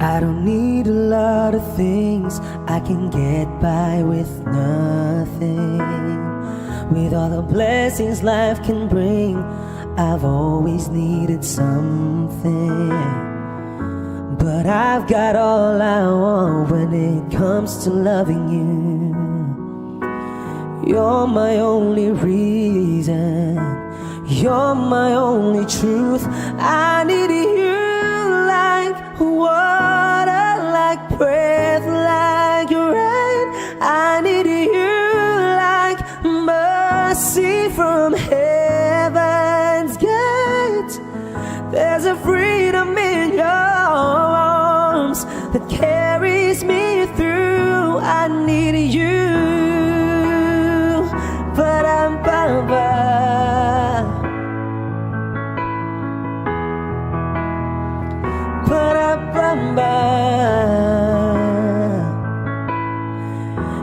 I don't need a lot of things, I can get by with nothing. With all the blessings life can bring, I've always needed something. But I've got all I want when it comes to loving you. You're my only reason, you're my only truth. I need you like water, like breath, like rain. I need you like mercy from heaven's gate. There's a freedom in your arms that carries me through. I need you. Ba-dum-ba-ba. Ba-da-ba-ba.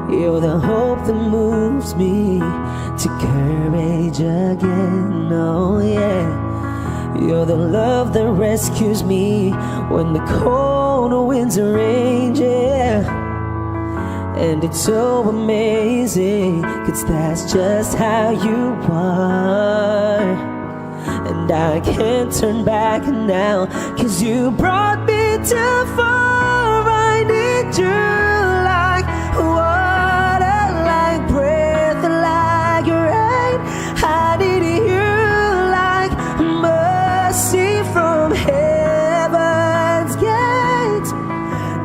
You're the hope that moves me to courage again, oh yeah. You're the love that rescues me when the cold winds rage, yeah. And it's so amazing, 'cause that's just how you are. And I can't turn back now, 'cause you brought me too far. I need you like water, like breath, like rain. I need you like mercy from heaven's gate.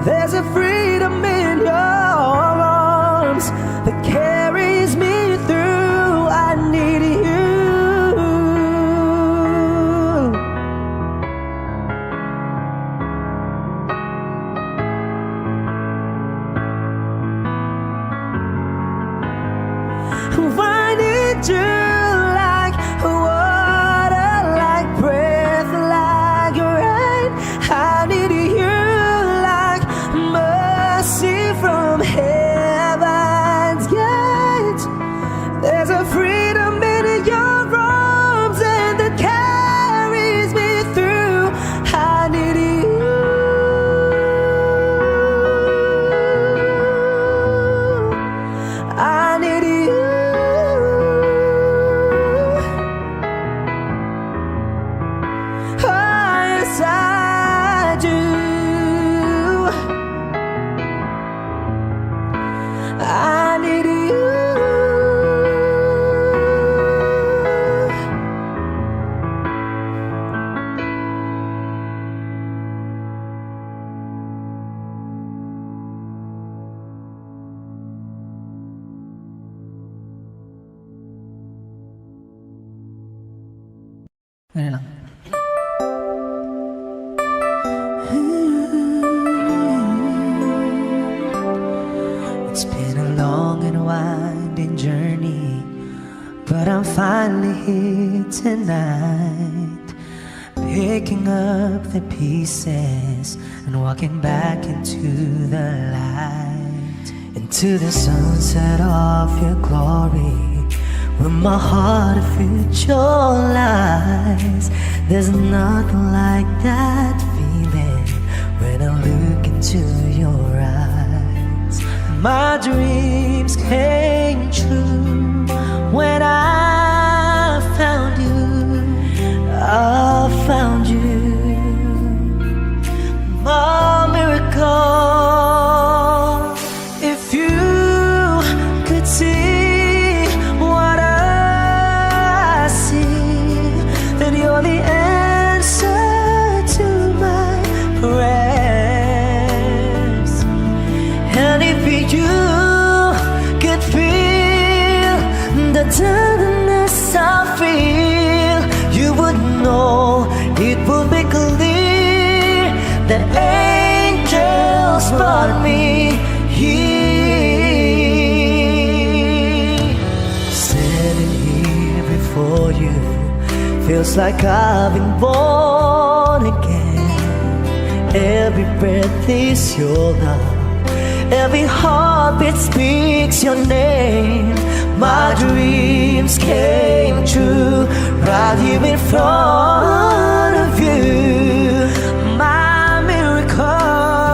There's a freedom in your arms that carries me through. I need you. I need you like water, like breath, like rain. I need you like mercy from heaven's gate. There's a freedom in your arms and that carries me through. I need you. I need you. Oh, yes, I do. I need you. Ganun lang. It's been a long and winding journey, but I'm finally here tonight, picking up the pieces and walking back into the light, into the sunset of your glory, where my heart future lies. There's nothing like that feeling when I look into your eyes. My dreams came true when I found you. I found you, my miracle. If you could see what I see, then you're the answer to my prayers. And if you could feel the tenderness I feel, you would know, it would be clear that angels brought me here. Standing here before you feels like I've been born again. Every breath is your love, every heartbeat speaks your name. My dreams came true right here in front of you. My miracle.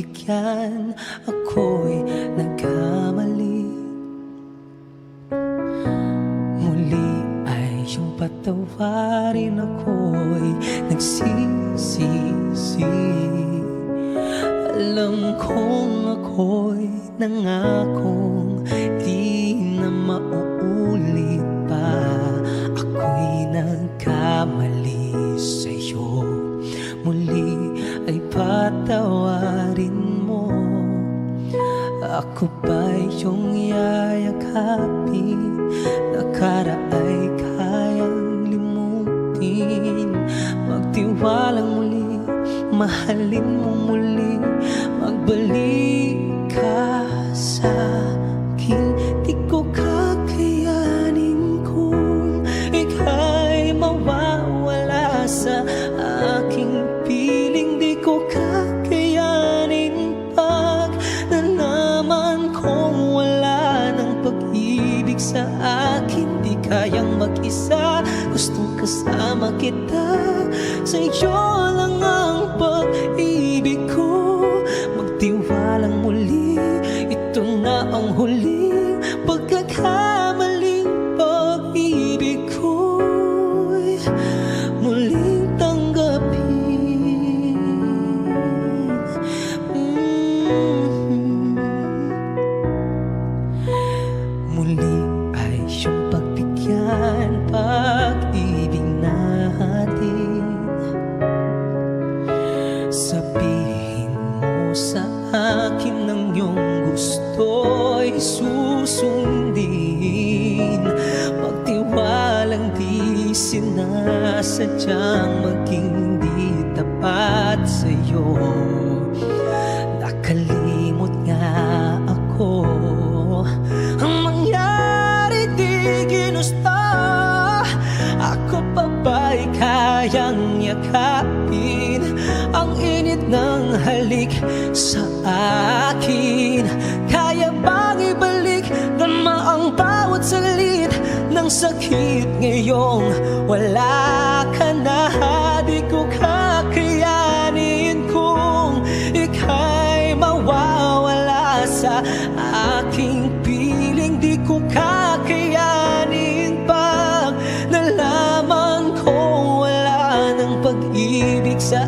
pagbibigyan, ako'y nagkamali. Muli ay iyong patawarin, ako'y nagsisisi. Alam kong ako'y nangakong di na mauulit pa. Ako'y nagkamali sa'yo, muli ay patawarin mo. Ako ba'y iyong yayakapin? Nakaraay kayang limutin. Magtiwalang muli, mahalin mo muli. Magbalik ka sa akin. Di ko kakayanin kung ika'y mawawala sa aking piling. Di ko kakayanin pag nalaman kong wala ng pag-ibig sa akin. Di kayang mag-isa, gustong kasama kita. Sa'yo lang ang pag-ibig ko. Magtiwalang muli, ito na ang huling pagkakamaling. Pag-ibig ko'y muling tanggapin. Muli ay iyong pagbigyan, pag-ibig natin. Sabihin mo sa akin ang iyong gusto'y susundin. Magtiwalang di sinasadyang maging di tapat sa'yo. Nakalimot nga ako, ang mangyari di ginusto. Ako pa ba'y kayang yakapin ang init ng halik sa akin? Kaya bang ibalik tama ang bawat saglit ng sakit ngayong wala ka na? Di ko kakayanin kung ika'y mawawala sa aking piling. Di ko kakayanin pag nalaman kong wala ng pag-ibig sa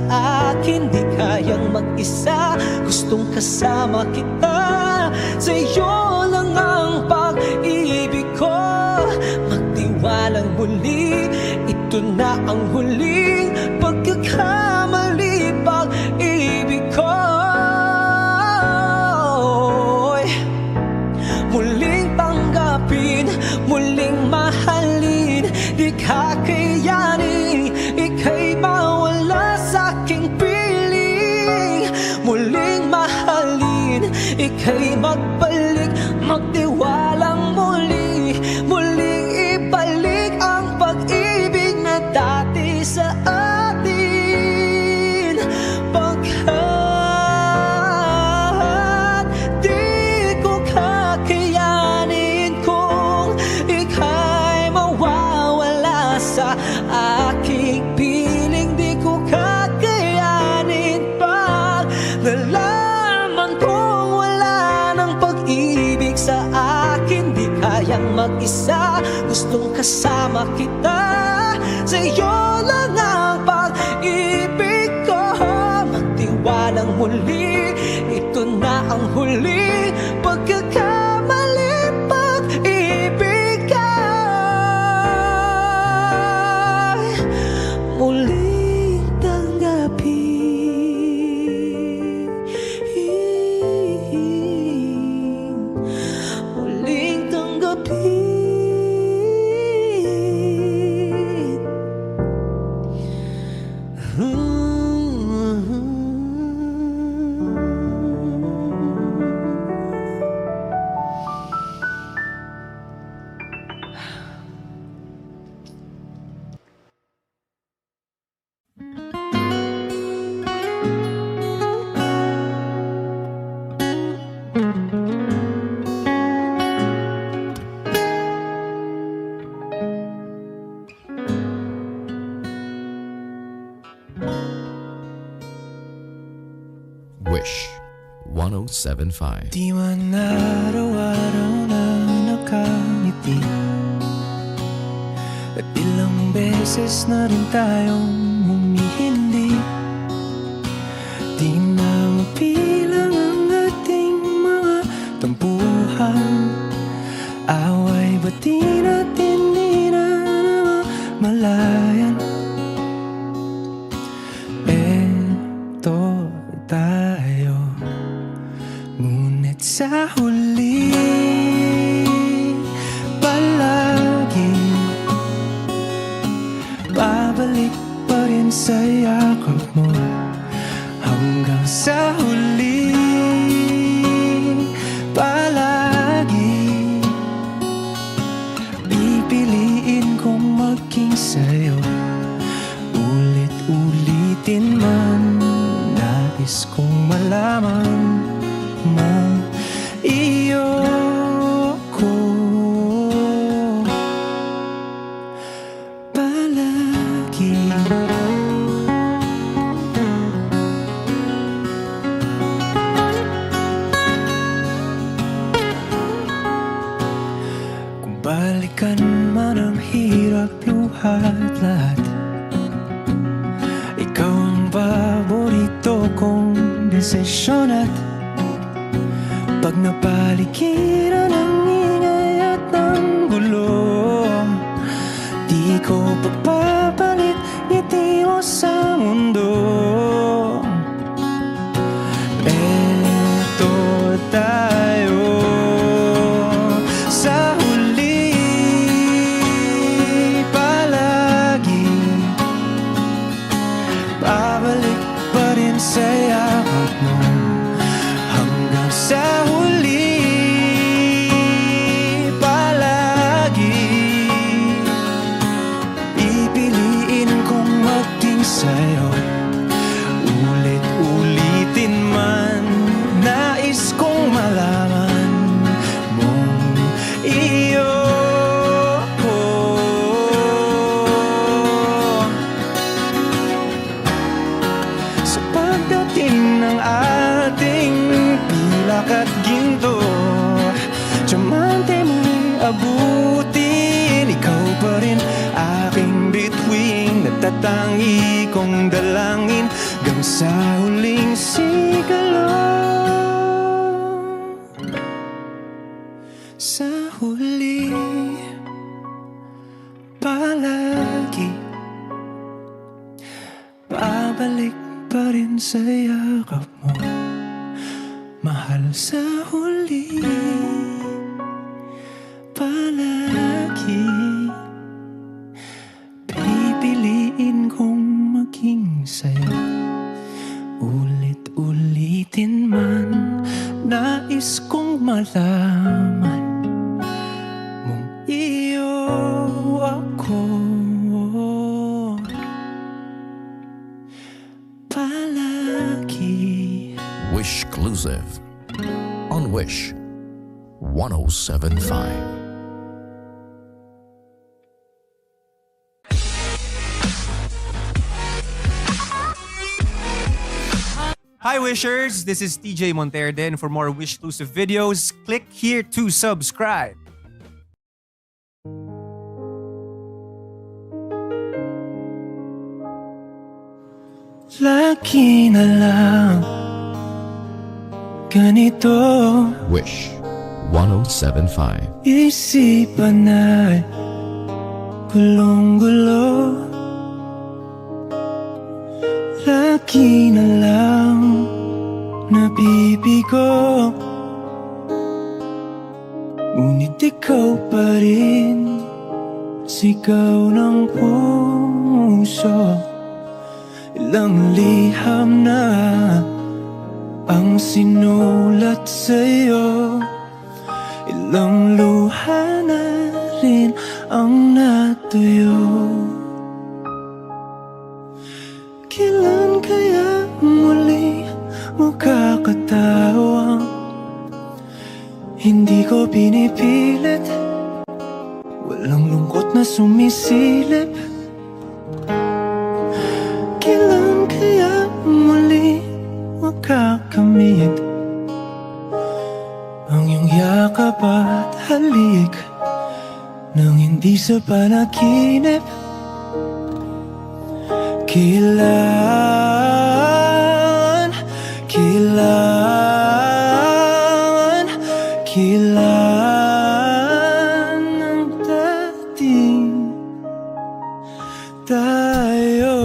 akin. Di kayang mag-isa, gustong kasama kita. Sa'yo lang ang pag-ibig ko. Magtiwalang muli, ito na ang huling pagkakamali. Pag-ibig ko muling tanggapin, muling mahalin. Di kakayanin ika'y mawala sa aking piling. Muling mahalin, ika'y magbalik. Magtiwalang muli, muling ibalik ang pag-ibig na dati sa atin. Pagkat di ko kakayanin kung ika'y mawawala sa aking piling. Di ko kakayanin pag nalaman kong wala ng pag-ibig sa akin. Di kayang mag-isa, gustong kasama kita. Sa'yo lang ang pag-ibig ko. Magtiwalang muli, ito na ang huli pagkakamali. Pag-ibig ay muling tanggapin. Muling tanggapin. 1075. Di man araw-araw na nakangiti, at ilang beses na rin tayong humihindi. Di na mapilang ang ating mga tampuhan, away ba't di natin di na malayan? Eto tayo, ngunit sa huli palagi babalik pa rin sa yakap mo. Hanggang sa huli palagi pipiliin kong maging sa'yo. Ulit-ulitin man, nais kong malaman mong iyo ko palagi. Kung balikan man ang hirap, luhat lahat, ikaw ang paborito kong desisyon. At pag napaligiran ng ingay at ng gulo, di ko pagpapalit ngiti mo sa mundo. Eto tayo sa huli palagi, babalik pa rin sa yakap mo. Hanggang sa huli palagi pipiliin kong maging sa'yo. Ulit-ulitin man, nais kong malaman mong iyo ko. Sa pagdating ng ating pilak at ginto, diamante mo'y abutin. Ikaw pa rin aking bituin, natatangi kong dalangin hanggang sa huling sigalon. Sa huli palagi babalik pa rin sa yakap mo, mahal. Sa huli palagi pipiliin kong maging sa'yo. Ulit-ulitin man, nais kong malaman mong iyo ako palagi. Wishclusive on Wish 1075. Hi Wishers, this is TJ Monterde, and for more Wish-exclusive videos, click here to subscribe. Lagi na lang ganito, Wish 1075. isipan ay gulong-gulo. Lagi na lang nabibigo, ngunit ikaw pa rin sigaw ng puso. Ilang liham na ang sinulat sa'yo, ilang luha na rin ang natuyo. Kailan kaya muli mo kakatawang hindi ko pinipilit, walang lungkot na sumisilip? Kailan kaya muli makakamit hindi sa panaginip. Kailangan, kailangan, kailangan ng dating tayo.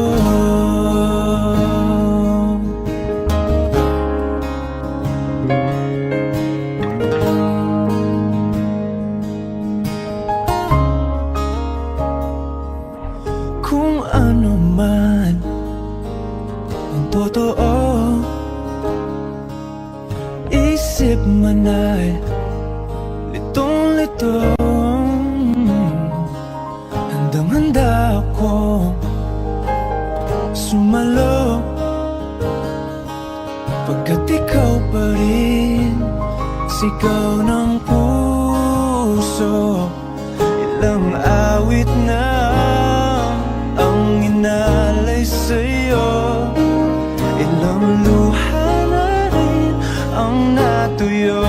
Kung ano man ang totoo, isip man ay litong-lito. Handang-handa ako sumalo, pagkat ikaw pa rin sigaw ng puso. Ilang awit na ang inalay sa'yo, ilang luha na rin ang natuyo.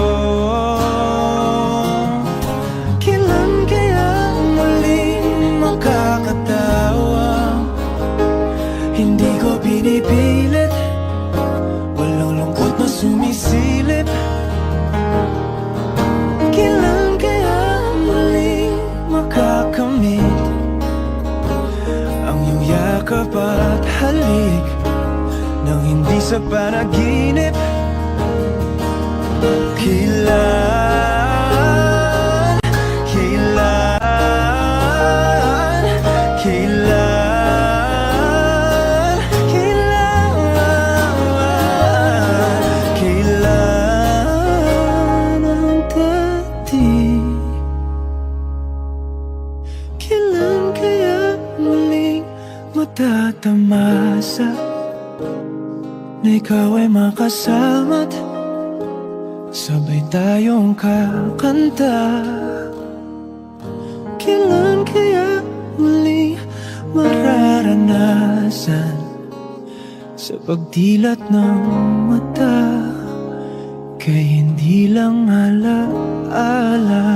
Kailan kaya muling makakatawa? Hindi ko pinipilit, walang lungkot na sumisilip. Kailan kaya muling makakamit ang iyong yakap at halik nang hindi sa panaginip? Kailan, kailan, kailan, kailan, kailan ang dating? Kailan kaya muling matatamasa na ikaw ay makasama't sabay tayong kakanta? Kailan kaya muling mararanasan sa pagdilat ng mata kay hindi lang alaala?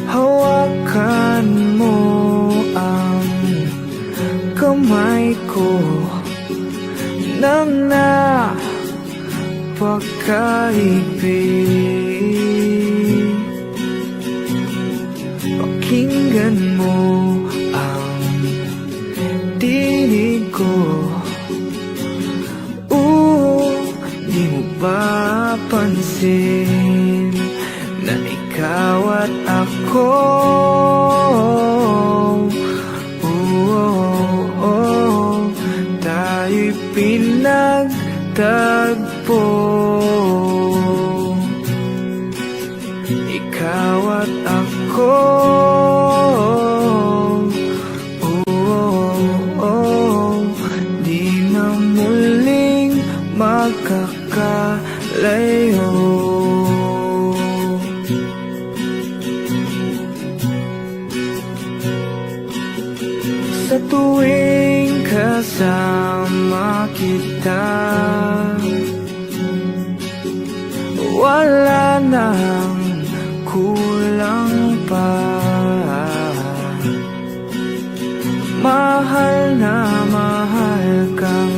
Hawakan mo ang kamay ko nang napakaibig. Pakinggan mo ang dinig ko. Di mo ba pansin na ikaw at ako, tayo'y pinagtagpo. Ikaw at ako, di na muling magkakalayo. Sa tuwing kasama kita, wala nang kulang pa. Mahal na mahal kang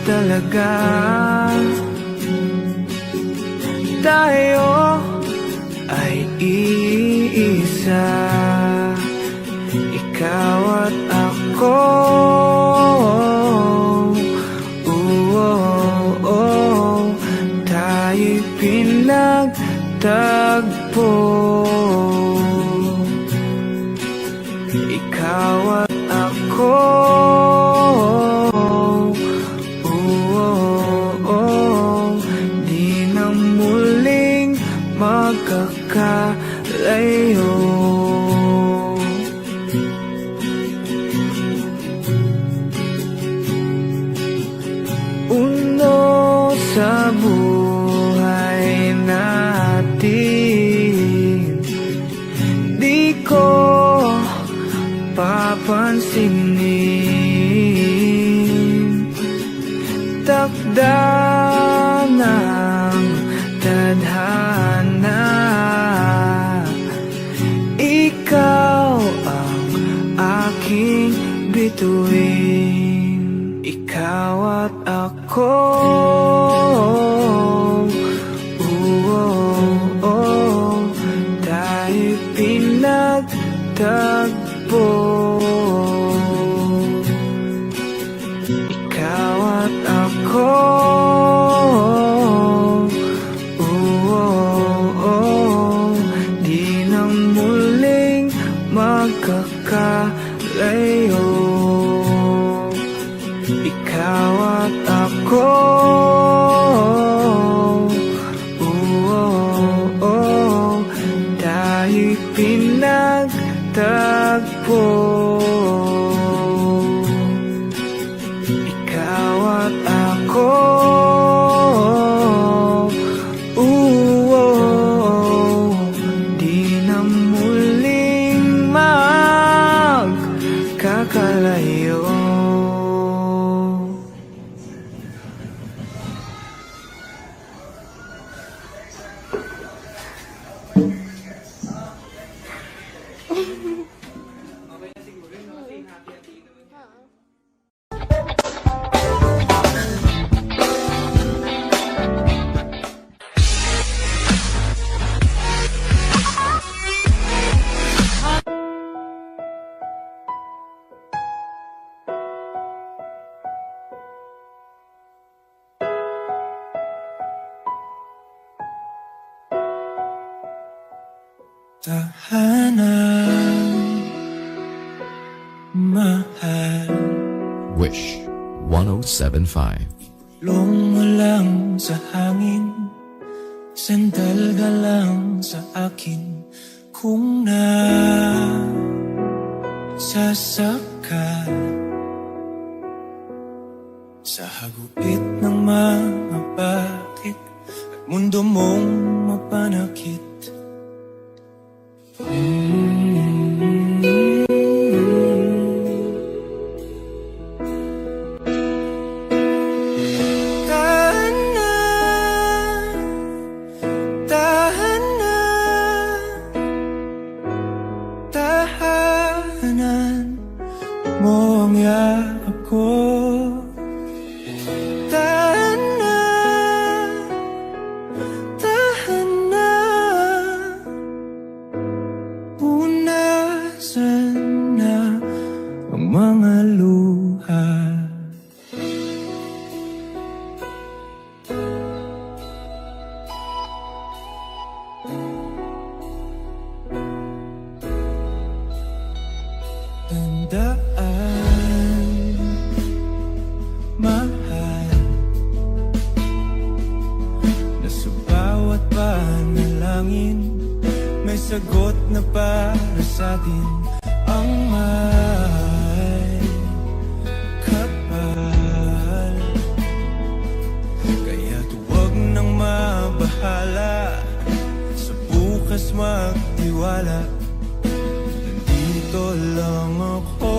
talaga. Tayo ay iisa, ikaw at ako. Tayo'y pinagtagpo. Ikaw at ako, di na muling magkakalayo. sa buhay natin. Di ko papansinin takda ng tadhana. Ikaw ang aking bituin, ikaw at ako. Tayo pinagtagpo. Ikaw at ako. Di na muling magkakalayo. Ikaw at ako. Tayo'y pinagtagpo. Ikaw at ako. Di na muling magkakalayo. Tahanan, mahal, Wish 1075. lumulang sa hangin, sandal ka lang sa akin. Kung nasasakal sa hagupit ng mga bakit at mundo mong mapanakit. Tahanan mo ang yakap ko. Punasan na ang mga luha. Tandaan, mahal, na sa bawat panalangin may sagot na para sa atin. Ang may kapal, kaya't huwag nang mabahala, sa bukas magtiwala. Nandito lang ako.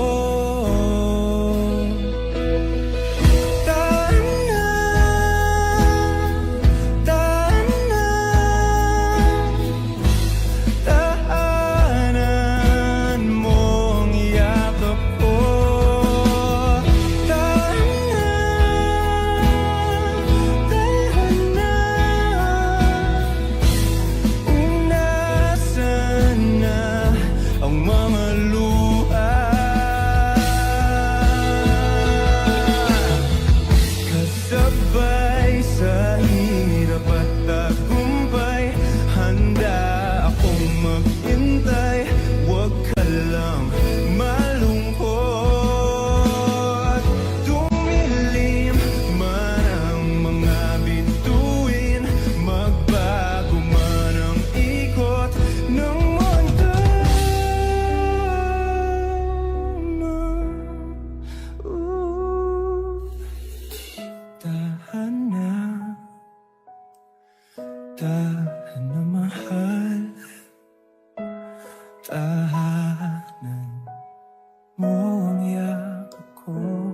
Ang mga luha. Tahan na mahal, tahanan mo ang yakap ko.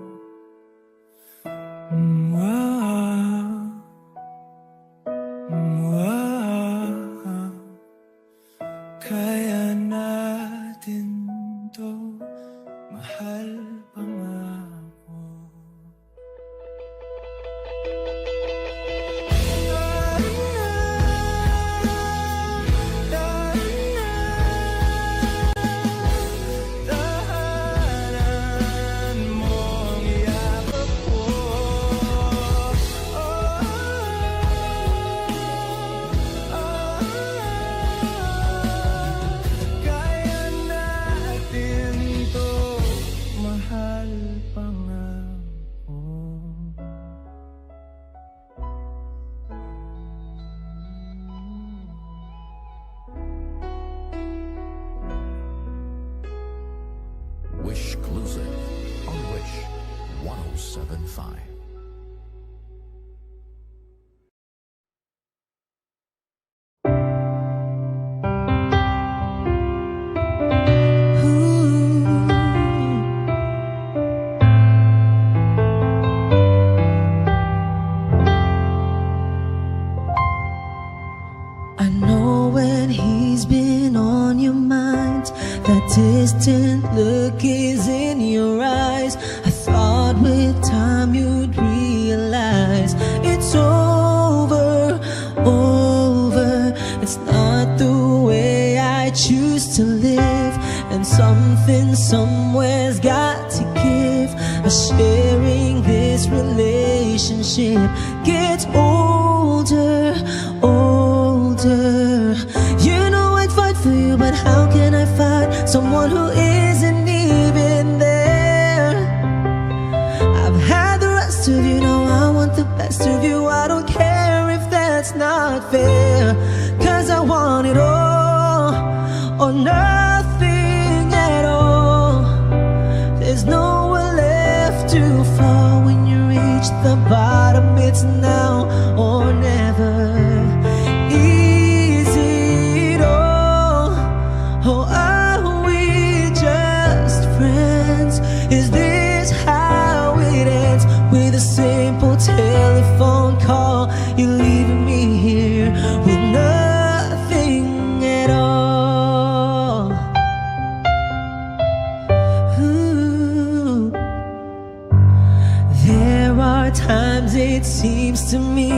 Kaya natin to, mahal pa nga ako. Tahanan mo ang yakap ko. Kaya natin to, mahal pa nga ako. Wish Exclusive on Wish 1075. I know when he's been on your mind, that distant look is in your eyes. I thought with time you'd realize it's over, over. It's not the way I choose to live, and something somewhere's got to give. Sharing this relationship gets older, older. You know I'd fight for you, but how can I fight someone who isn't even there? I've had the rest of you, now I want the best of you. I don't care if that's not fair, 'cause I want it all or nothing at all. There's nowhere left to fall when you reach the bottom. It's now or never. Is it all, or are we just friends? Is this how it ends? With a simple telephone call, you're leaving me here with nothing at all. Ooh. There are times it seems to me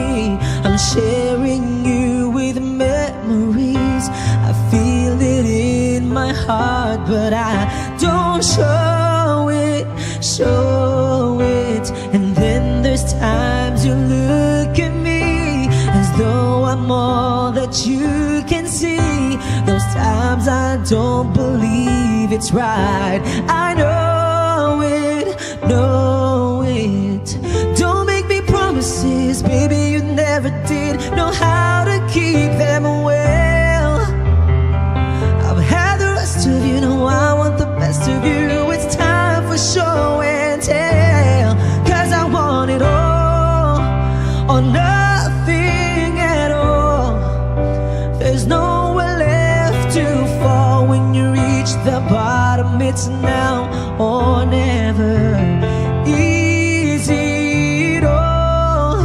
I'm sharing you with memories. I feel it in my heart, but I don't show it, show it. And then there's times you look at me as though I'm all that you can see. Those times I don't believe it's right. I know it, know it. Don't make me promises, baby, you never did know how to keep them well. I've had the rest of you, now I want the best of you. It's time for show and tell, 'cause I want it all or nothing at all. There's nowhere left to fall when you reach the bottom. It's now or never. Is it all,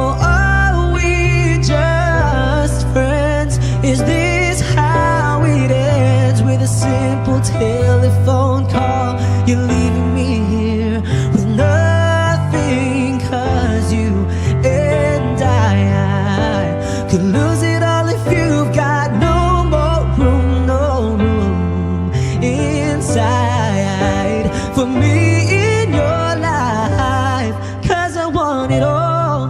or are we just friends? Is this how it ends? With a simple telephone call, you're leaving me here with nothing. 'Cause you and I could lose it all if you've got no more room, no room inside for me in your life. 'Cause I want it all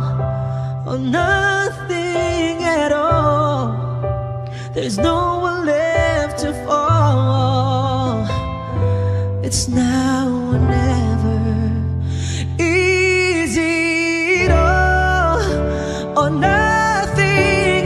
or nothing at all. There's no one left to fall. It's now or never. Is it all or nothing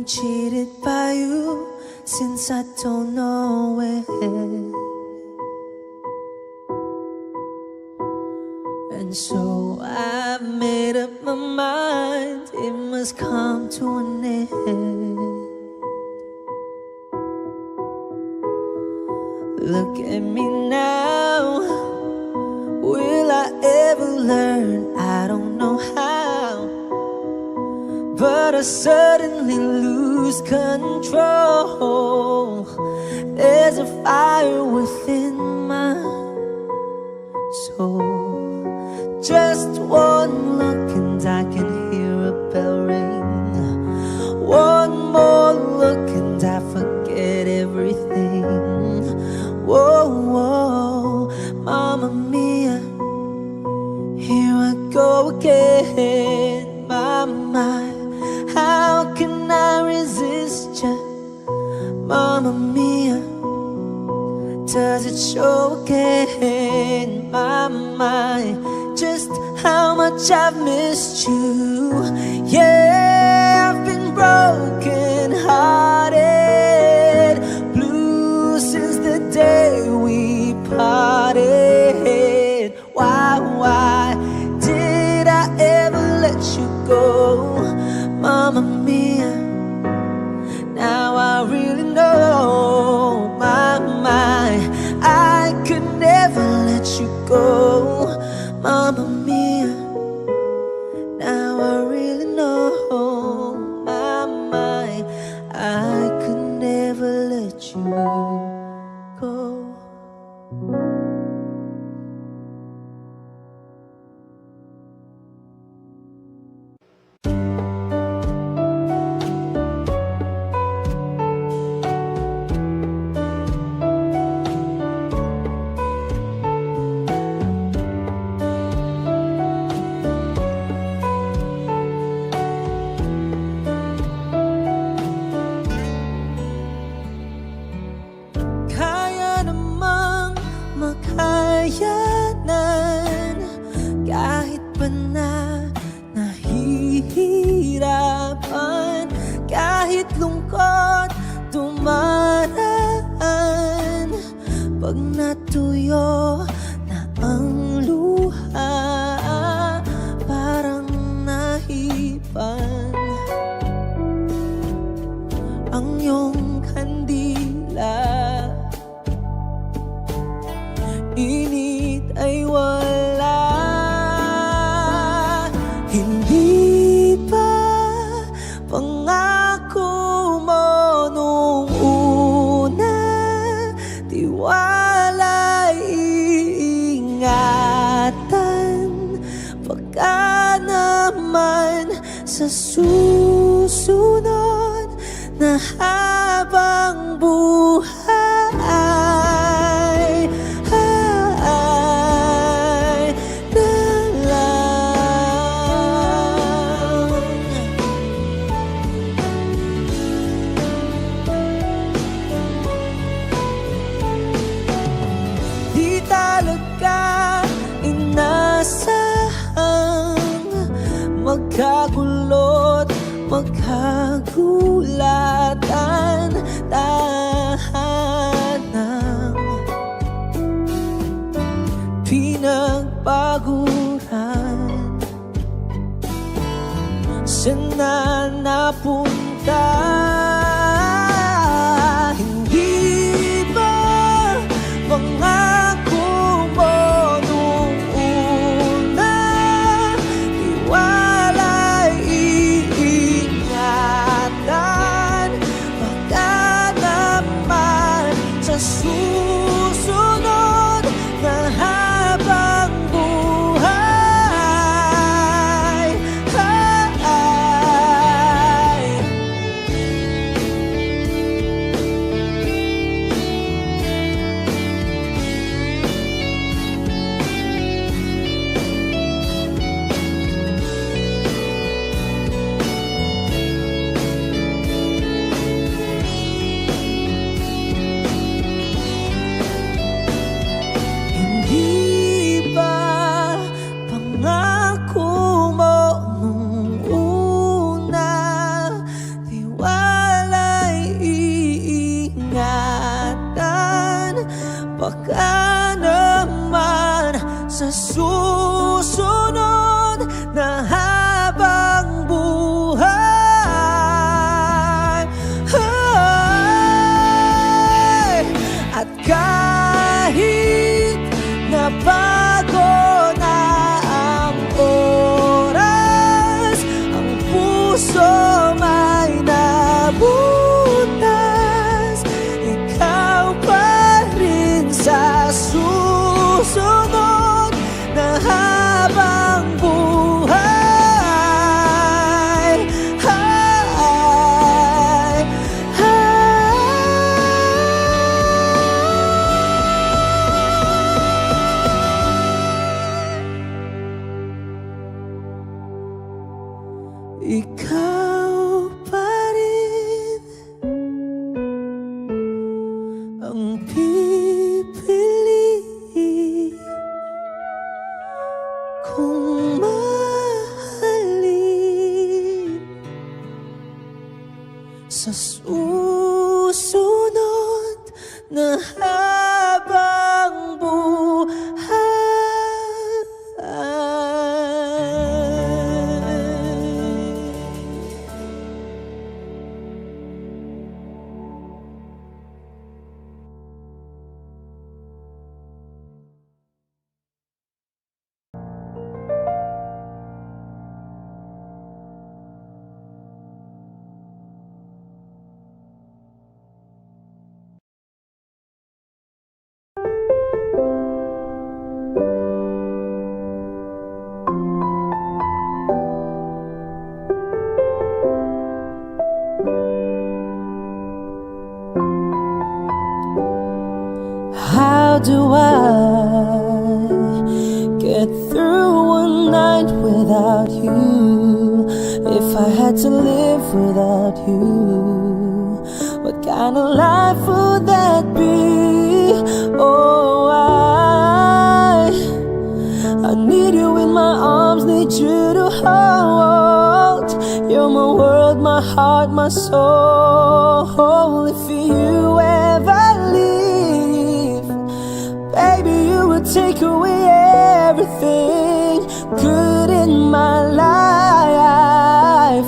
cheated by you since I don't know it. And so I've made up my mind, it must come to an end. Look at me now, will I ever learn? I don't know how, but I suddenly lose control. There's a fire within my soul. Just one look and I can hear a bell ring. One more look and I forget everything. Whoa, whoa, Mamma Mia, here I go again. My, how can I resist ya? Mamma Mia, does it show again? My, just how much I've missed you. Yeah, I've been broken hearted, blue since the day we parted. Why did I ever let you go? Mamma Mia, now I really know. My, I could never let you go. Mamma Mia, now I really know. My, I could never let you go. Kaya namang makayanan kahit pa na nahihirapan, kahit lungkot dumaraan. Pag natuyo na ang luha, parang nahipan ang iyong kandila. Init ay wala, hindi ba pangako mo nung una? Tiwala, iingatan, baka naman sa susunod na habang buhay na lang. Di talaga inasahang magkagulo't magkagulatan, tahanang pinagpaguran. Saan na napunta? Hindi ba pangako mo nung una? Iwala'y iingatan, baka naman sa susunod na habang buhay How do I get through one night without you? If I had to live without you, what kind of life would that be? Oh, I need you in my arms, need you to hold. You're my world, my heart, my soul. If you ever leave, baby, you would take away everything good in my life.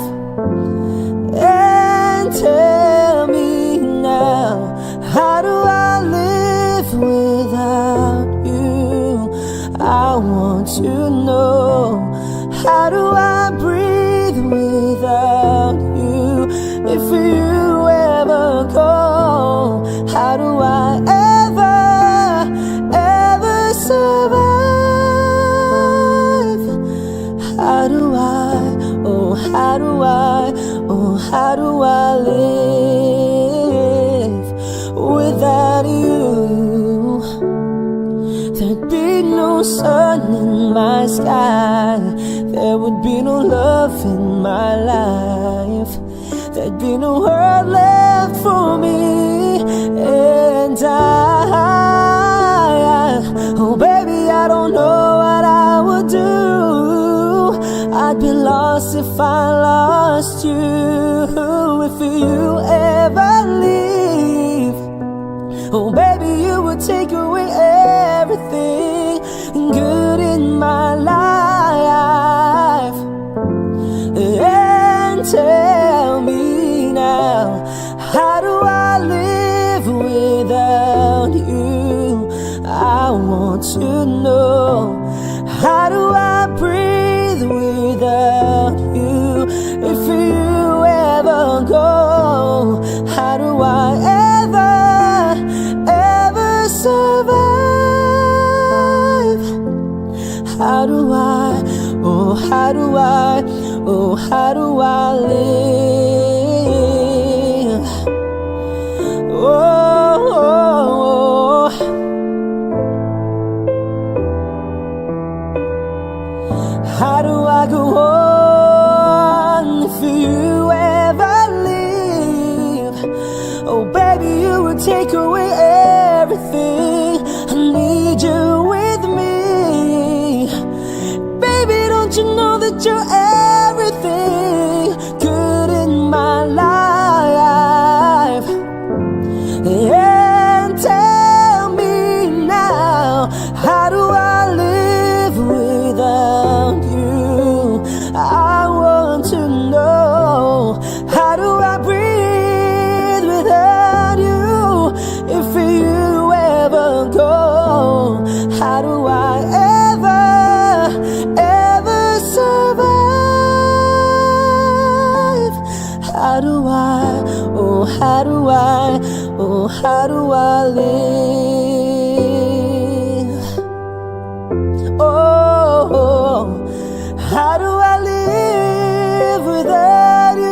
And tell me now, how do I live without you? I want to know, how do I breathe without you? If you ever go, how do I ever survive? How do I, oh how do I, oh how do I live without you? There'd be no sun in my sky, there would be no love in my life, there'd be no world left for me. And oh baby, I don't know what I would do. I'd be lost if I lost you. If you ever leave, oh baby, you would take away everything good in my life. And tell me now, how do I live without you? I want to know, how do I breathe without you? If you ever go, how do I ever survive? How do I, oh how do I, oh how do I live? Oh, how do I go on if you ever leave? Oh baby, you would take away everything. I need you with me. Baby, don't you know that you're everything good in my life? And tell me now, how do I live without you? I want to know, how do I breathe without you? If you ever go, how do I ever survive? How do I, oh how do I, oh how do I live? Oh, how do I live without you?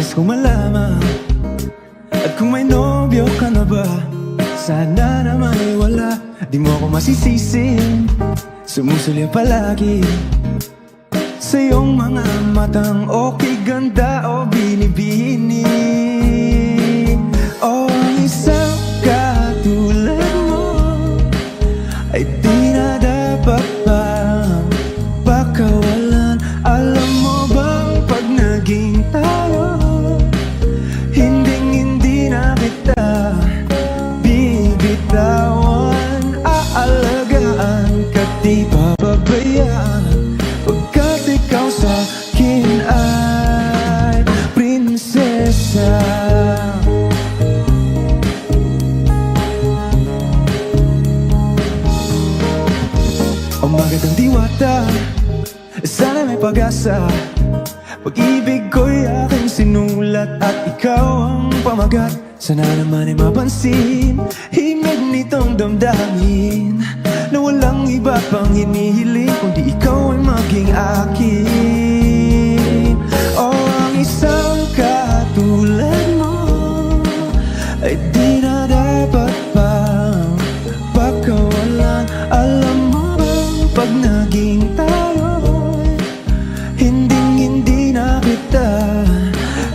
Nais kong malaman, at kung may nobyo ka na ba, sana naman ay wala. Di mo ako masisisi, sumusulya palagi sa iyong mga matang okay, ganda o binibini. O ang isang katulad mo ay di na dapat pang pakawalan. Alam mo bang pag naging tayo, hindi na kita bibitawan. Aalagaan ka, di pababayaan, pagkat ikaw sa akin ay prinsesa. Ang magandang diwata, sana may pag-asa. Pag-ibig ko'y aking sinulat at ikaw ang pamagat. Sana naman ay mapansin himig nitong damdamin na walang iba pang hinihiling kundi ikaw ay maging akin. O ang isang katulad mo ay di na dapat pang pakawalan. Alam mo bang pag naging tayo'y hindi na kita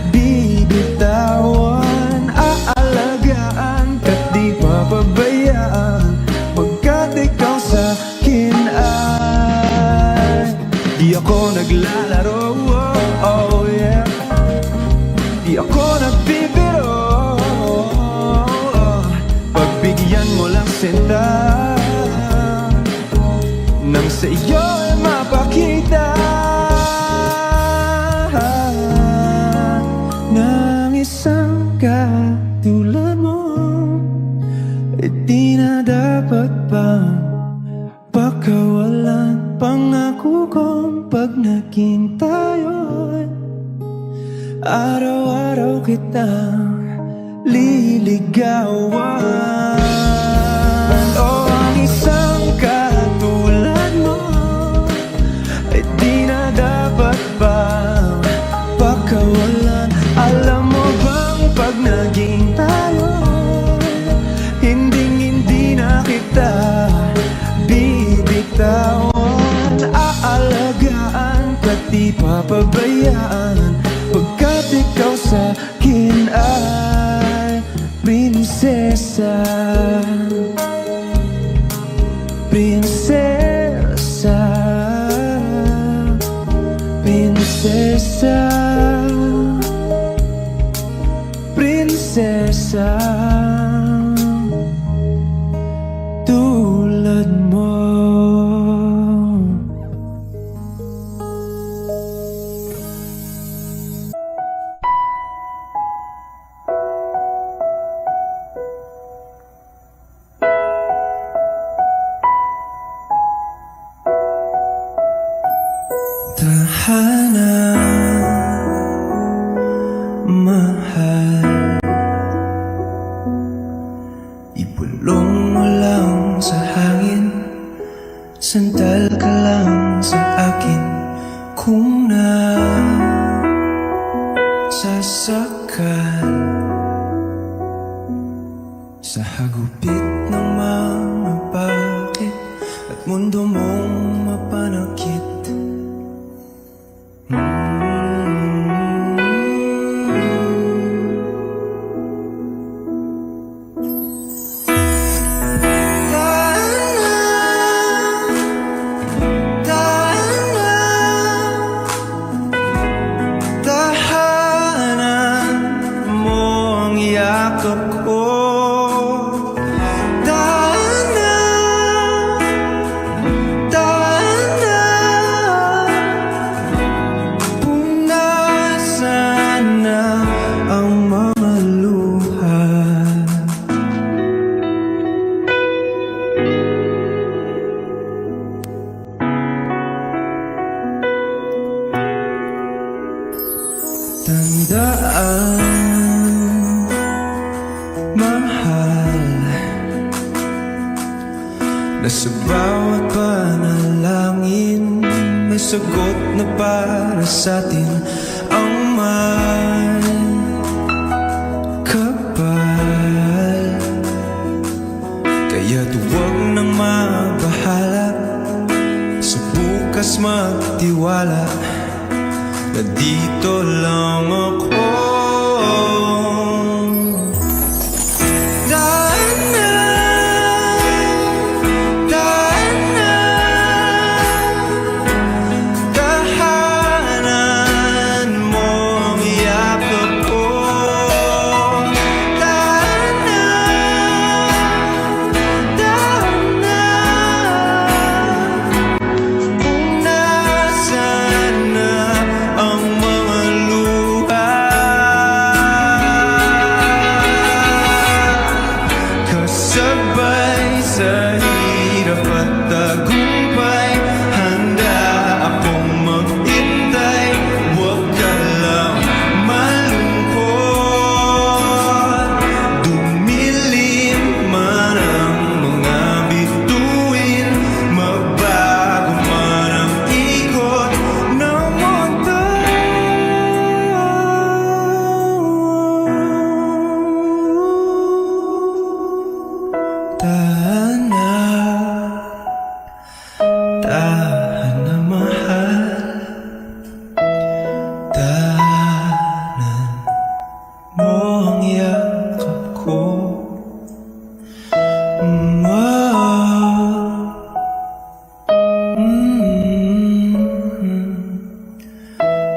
bibitawan. Aalagaan ka't di papabayaan, pagkat ikaw sa akin ay di ako naglalaro. Oh yeah, di ako nagbibiro. Pagbigyan mo lang sinta nang sa iyo ay mapakita ng isang katulad mo ay di na dapat pang pakawalan. Pangako kong pag naging tayo'y araw-araw kitang liligawan. O ang isang katulad mo ay di na dapat pang pakawalan. Alam mo bang pag naging tayo, hindi na kita bibitawan. Aalagaan ka't di papabayaan, pagkat ikaw sa akin ay prinsesa. Prinsesa, prinsesa, prinsesa, tulad mo. Tahanan, mahal, ipulong mo lang sa hangin, sandal ka lang sa akin. Kung nasasakal sa hagupit ng mga bakit at mundo mong mapanakit. Tahanan mo ang yakap ko. Tandaan, mahal, na sa bawat panalangin may sagot na para sa atin ang mahal. Kaya't huwag nang mabahala, sa bukas magtiwala, na dito lang ako. Daan na, daan na, tahanan mo ang yakap ko. Daan na, daan na, kung nasaan na ang mga luha, kasabay sa hirap at tagumpay, handa akong maghintay. Huwag ka lang malungkot, dumilim man ang mga bituin, magbago man ang ikot ng mundo. Tahan na mahal, tahanan mo ang yakap ko.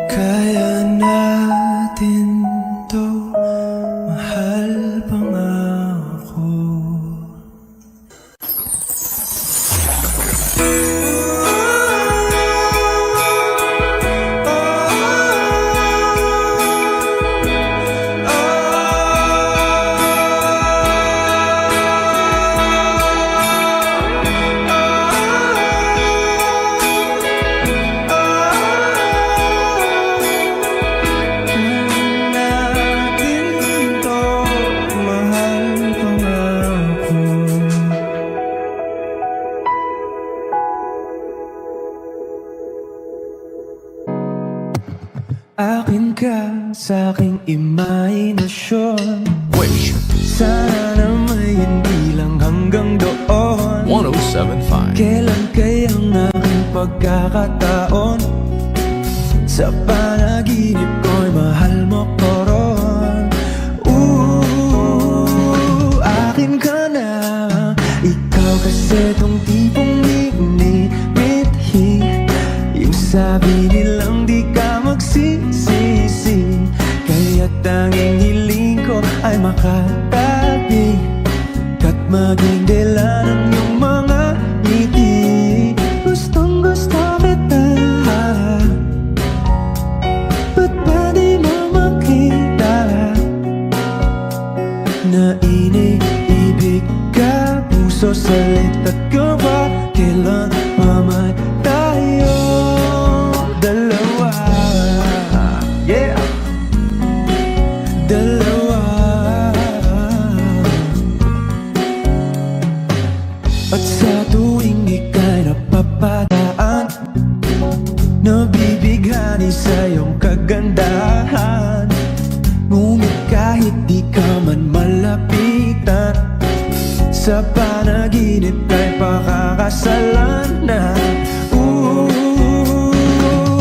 Kaya natin to, mahal pangako. Natin to, mahal pangako. Akin ka sa aking imahinasyon, Wish sana na may hindi lang hanggang doon. 1075. Kailan kayang aking pagkakataon, sa panaginip ko'y mahal mo ko ron. Akin ka na, ikaw kasi tong tipong minimithi, yung sabi nilang di ka magsisisi. Kaya tanging hiling ko ay makatabi, kat maging dila ng iyong mga ngiti. Gustong gusto kita, ba't ba di mo makita na iniibig ka, puso, salit at gawa? Kailan mamay tayo dalawa? Yeah, dalawa. At sa tuwing ika'y napapadaan, nabibighani sa iyong kagandahan. Ngunit kahit di ka man malapitan, sa panaginip ay pakakasalan na.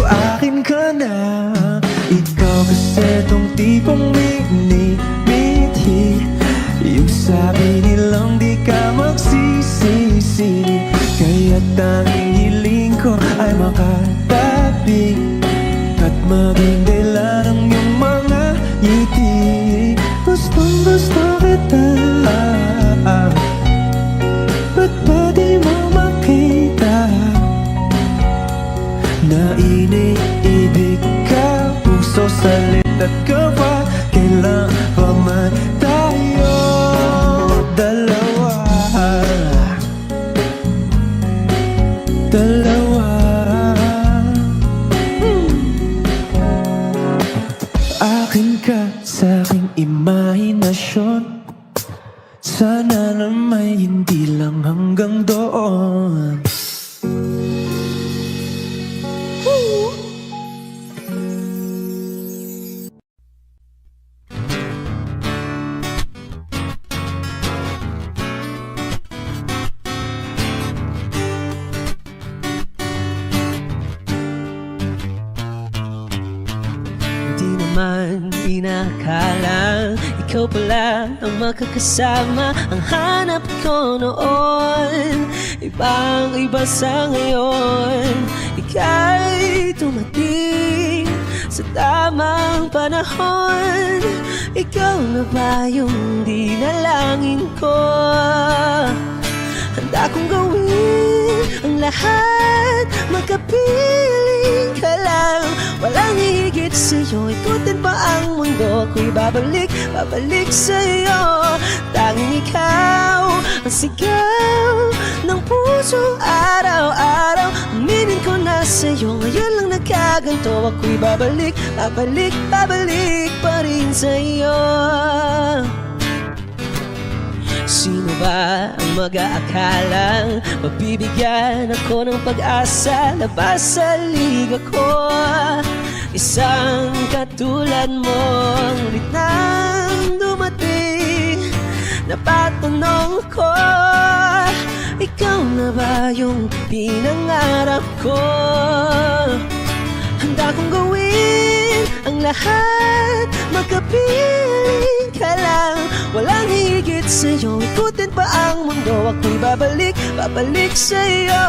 Akin ka na, ikaw kasi tong tipong minimithi, yung sabi nilang di ka magsisisi. Kaya tanging hiling ko ay makatabi, at maging dila ng iyong mga ngiti. Gustong gusto kita, ba't ba di mo makita na iniibig ka, puso, salit at gawa? Kailan pa man tayo dalawa, dalawa. Akin ka sa aking imahinasyon, sana na may hindi lang hanggang doon. Di nakakalang ikaw pala ang makakasama. Ang hanap ko noon, ibang iba sa ngayon. Ika'y tumating sa tamang panahon. Ikaw na ba yung dinalangin ko? Handa kong gawin ang lahat, magkapiling ka lang. Walang higit sa'yo, ikutin pa ang mundo. Ako'y babalik sa'yo. Tanging ikaw ang sigaw ng puso araw-araw. Aminin ko na sa'yo, ngayon lang nagkaganto. Ako'y babalik pa rin sa'yo. Sino ba ang mag-aakalang mabibigyan ako ng pag-asa? Labas sa liga ko, isang katulad mo. Ngunit nang dumating, napatanong ko, ikaw na ba yung pinangarap ko? Handa kong gawin ang lahat, magkapiling ka lang. Walang higit sa'yo, ikutin pa ang mundo. Ako'y babalik sa'yo.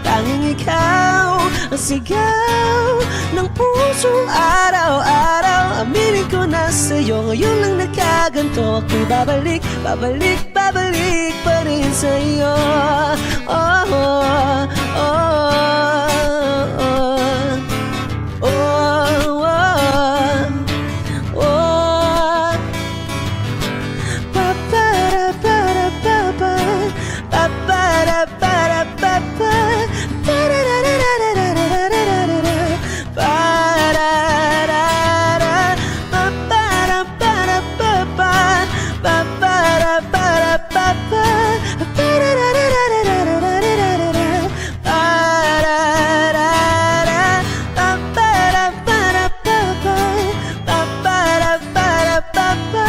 Tanging ikaw ang sigaw ng puso araw-araw. Aminin ko na sa'yo, ngayon lang nagkaganto. Ako'y babalik pa rin sa'yo. Oh, oh, oh, oh, oh, oh. Pa-pa-ra-pa-ra-pa-pa, pa-pa-ra-pa-ra-pa-pa, pa-ra-ra-ra-ra-ra-ra-ra-ra-ra, pa-ra-ra-ra, pa-pa-ra-pa-ra-pa-pa, pa-pa-ra-pa-ra-pa-pa, pa-ra-ra-ra-ra-ra-ra-ra-ra-ra, pa-ra-ra-ra, pa-pa-ra-pa-ra-pa-pa, pa-pa-ra-pa-ra-pa-pa,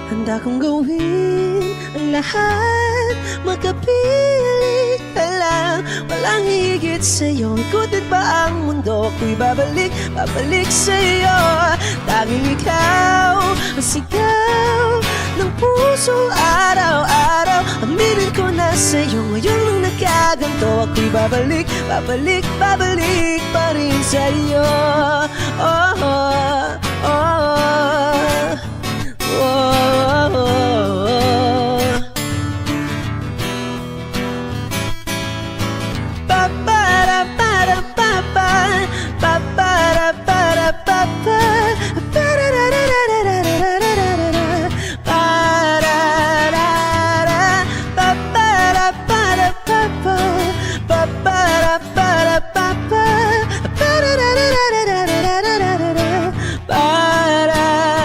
handa kong gawin ang lahat, magkapiling ka lang. Walang higit sa'yo, ikutin pa ang mundo. Ako'y babalik sa'yo. Tanging ikaw ang sigaw ng puso araw-araw. Aminin ko na sa'yo, ngayon lang nagkaganto. Ako'y babalik pa rin sa'yo. Oh, oh, oh, oh, oh. Pa-pa-ra-pa-ra-pa-pa, pa-pa-ra-pa-ra-pa-pa, pa-ra-ra-ra-ra-ra-ra-ra-ra-ra, pa-ra-ra-ra, pa-pa-ra-pa-ra-pa-pa, pa-pa-ra-pa-ra-pa-pa, pa-ra-ra-ra-ra-ra-ra-ra-ra-ra, pa-ra-ra-ra.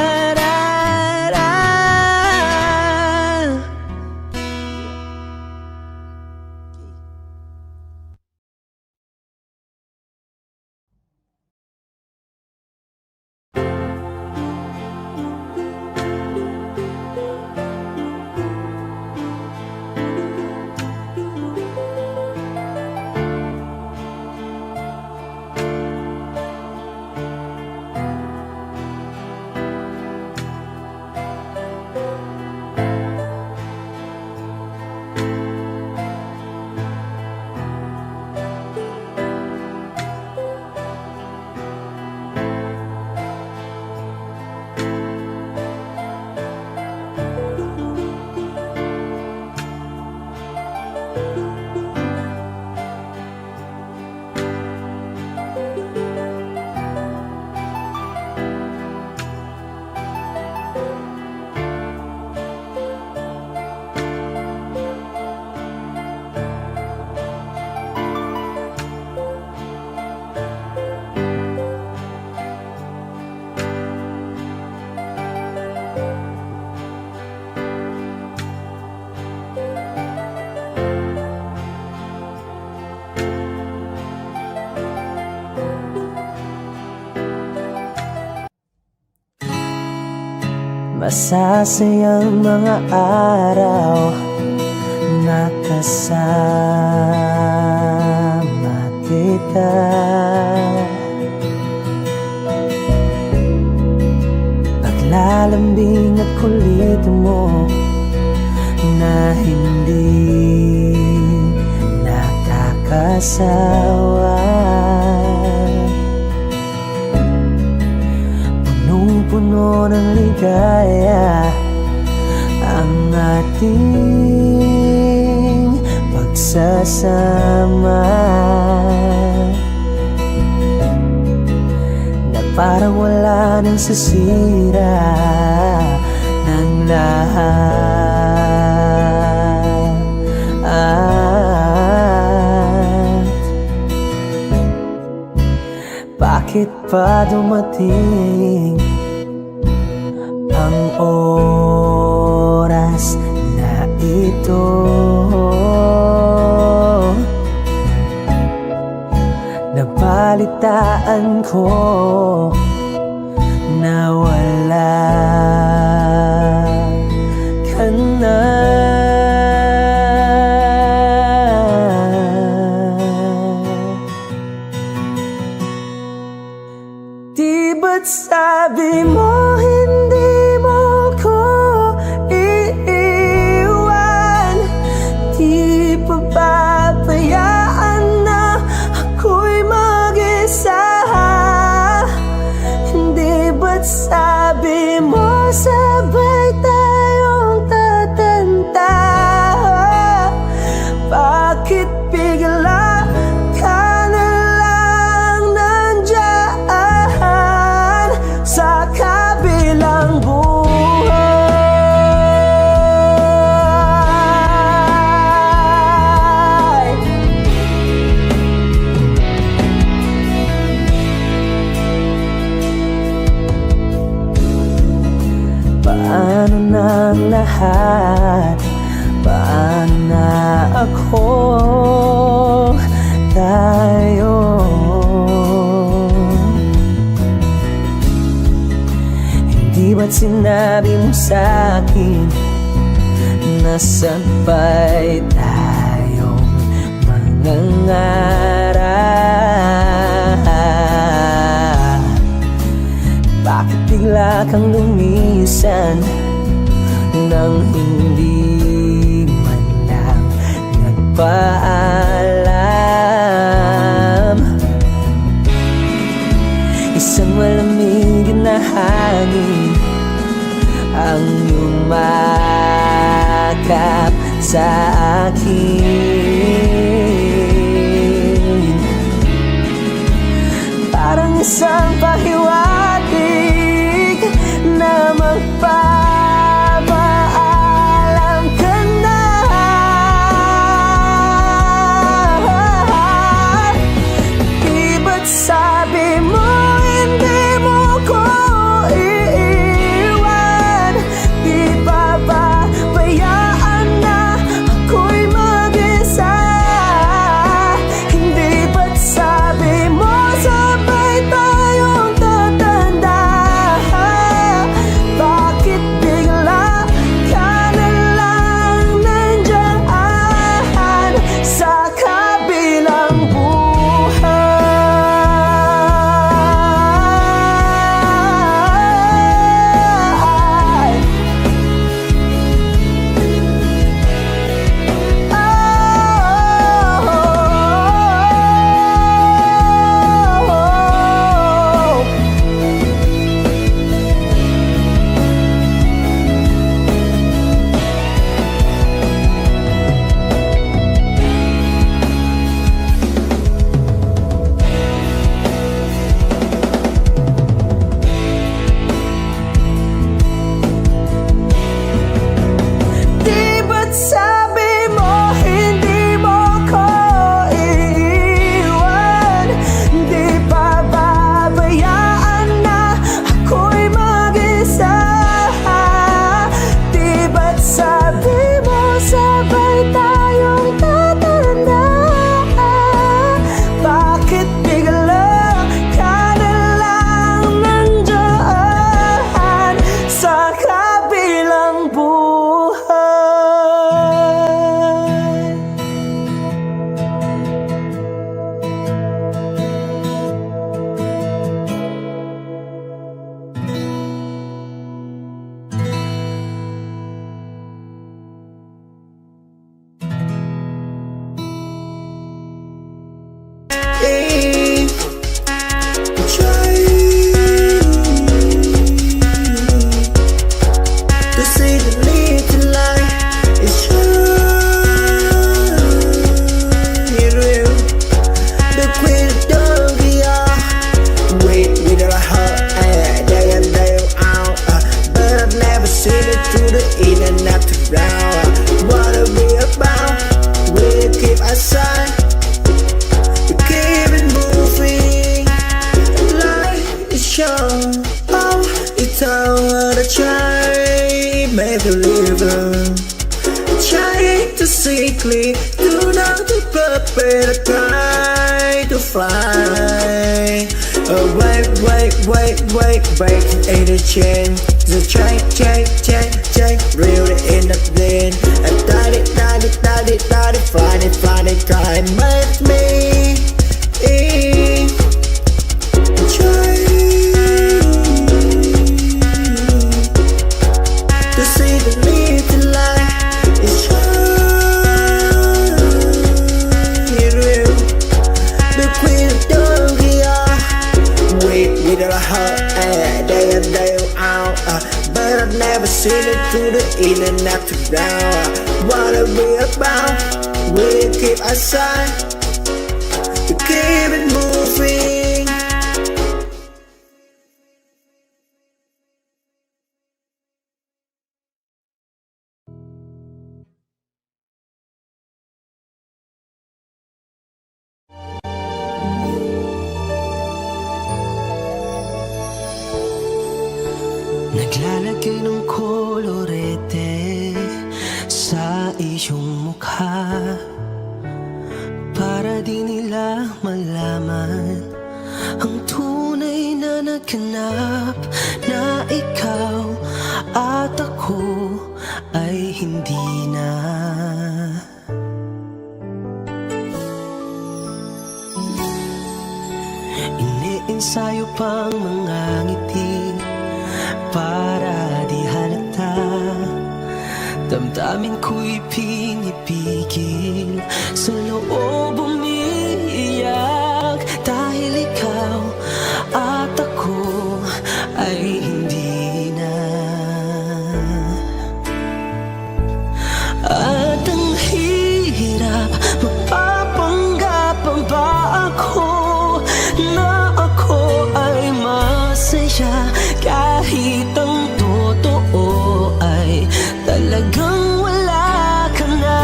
masasayang mga araw na kasama kita. Paglalambing at kulit mo na hindi nakakasawa, punong-puno ng ligaya ang ating pagsasama, na parang wala nang sisira ng lahat. Bakit pa dumating ang oras na ito? Nabalitaan ko na wala ka na. Di ba't sabi mo hindi mo ko iiwan? Di pa papayaan na ako'y mag-isa? Hindi ba't sabi mo sabay tayong tatanda? Bakit bigla ka na lang nandyan sa kabilang buhay? Paano na ang lahat? Paano na ako? Tayo hindi ba't sinabi mo sa'kin na sabay tayong mangangarap? Bakit bigla kang lumisan nang hindi man lang nagpaalam? Isang malamig na hangin ang yumakap sa akin, parang isang pahiwatig na magpapaalam ka na. Di ba't sabi mo hindi mo ko iiwan? Di ba pabayaan na ako'y mag-isa? Hindi ba't sabi mo sabay tayong quickly. Do not give up and try to fly. Wait, breaking in the chain. The chain, really in the plane. I got it, fly, try, make me try to see the little light is shine real. The queen of Doria, wait with her heart, day in day out. But I've never seen it through the in and out to down. What are we about? We keep our side, we keep it moving. Naglalagay ng kolorete sa iyong mukha para di nila malaman ang tunay na naghanap na ikaw at ako ay hindi na. Iniensayo pang mga ngiti para di halata. Damdamin ko'y pinipigil, sa loob umiiyak, dahil ikaw at ako ay hindi na. At ang hirap, magpapanggap pa ba ako na ako ay masaya, kahit ang totoo ay talagang wala ka na.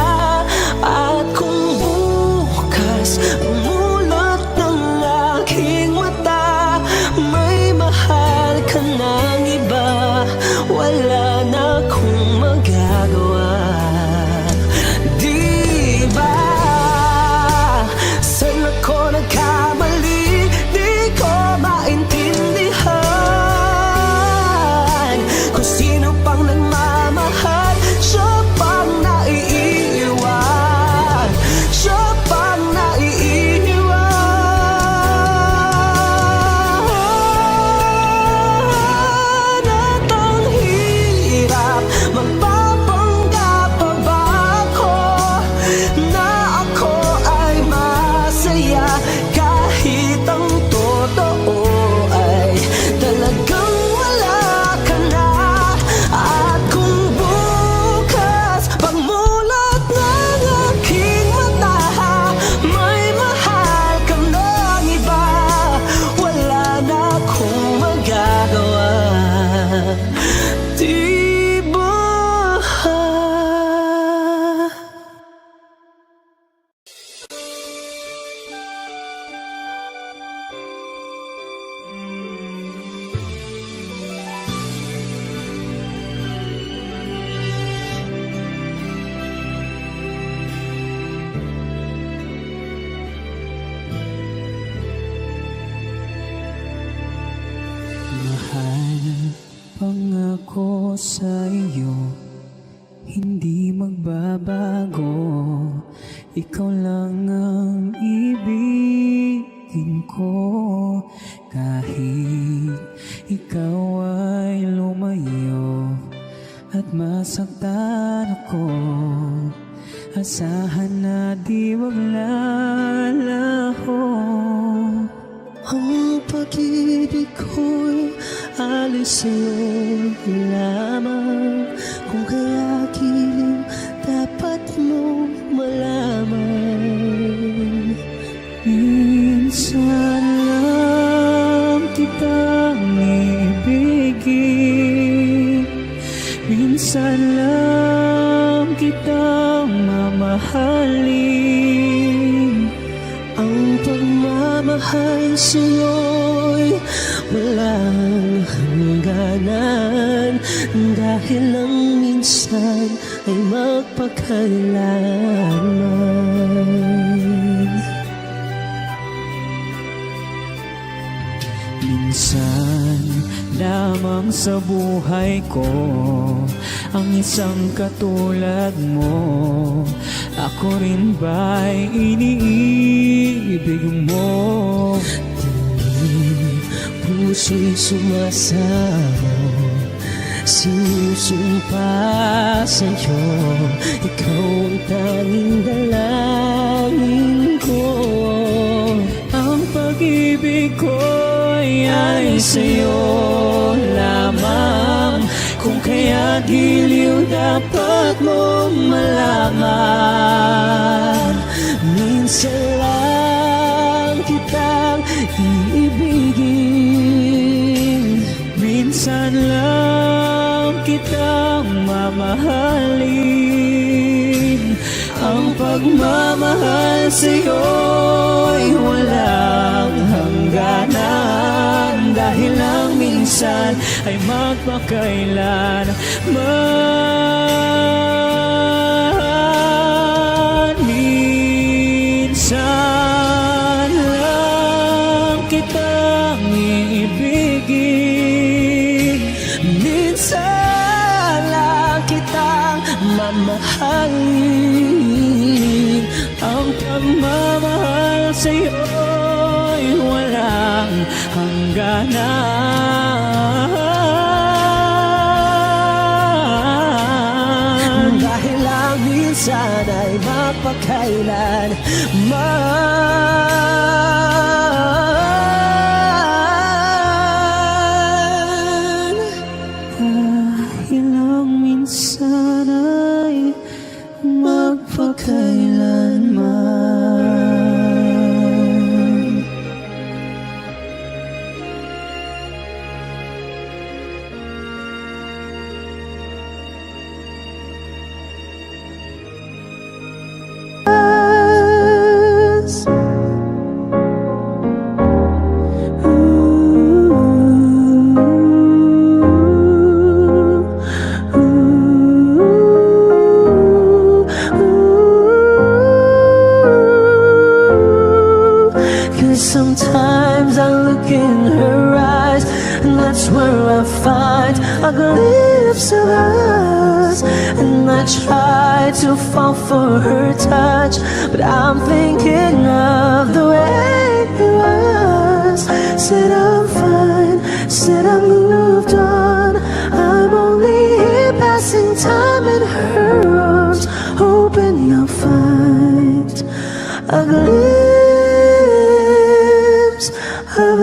At kung bukas umulat ng aking mata, may mahal ka ng iba, wala na akong magagawa. Di ba? Saan ako nagkamali? Di ko maintindihan kung sino pang nagmamahal. Siya pang naiiwan, siya pang naiiwan. At ang hirap, magpapanggap pa ba ako na ako ay masaya, kahit ang totoo ay talagang wala ka na. At kung bukas pagmulat ng aking mata, may mahal ka ng iba, wala na akong magagawa. Di ba? Mahal, pangako sa iyo, hindi magbabago. Ikaw lang ang ibigin ko, kahit ikaw ay lumayo at masaktan ako. Asahan na di maglalaho. Ang pag-ibig ko'y alis sa'yo lamang, kung kaya kiling dapat mo malaman. Minsan lang kitang ibigin, minsan lang kitang mamahalin. Ang pagmamahal sa'yo'y walang hangganan. Dahil lang minsan ay magpakailanman. Minsan lamang sa buhay ko ang isang katulad mo. Ako rin ba'y iniibig mo? Puso'y sumasamo, sinusumpa sa'yo. Ikaw ang tanging dalangin ko. Ang pag-ibig ko'y ay sa'yo lamang. Kung kaya giliw dapat mo malaman. Minsan lang kitang iibigin, Minsan lang kitang mamahalin. Ang pagmamahal sa'yo'y walang hangganan. Dahil lang minsan ay magpakailanman. Minsan lang kitang iibigin. minsan lang kitang mamahalin. Ang pagmamahal sa'yo'y walang hangganan. Dahil lang minsan ay mapakailanman. Dahil lang minsan ay Magpakailanman. Sometimes I look in her eyes, and that's where I find a glimpse of us. And I try to fall for her touch, but I'm thinking of the way it was. Said I'm fine, said I'm moved on. I'm only here passing time in her arms, hoping I'll find a glimpse of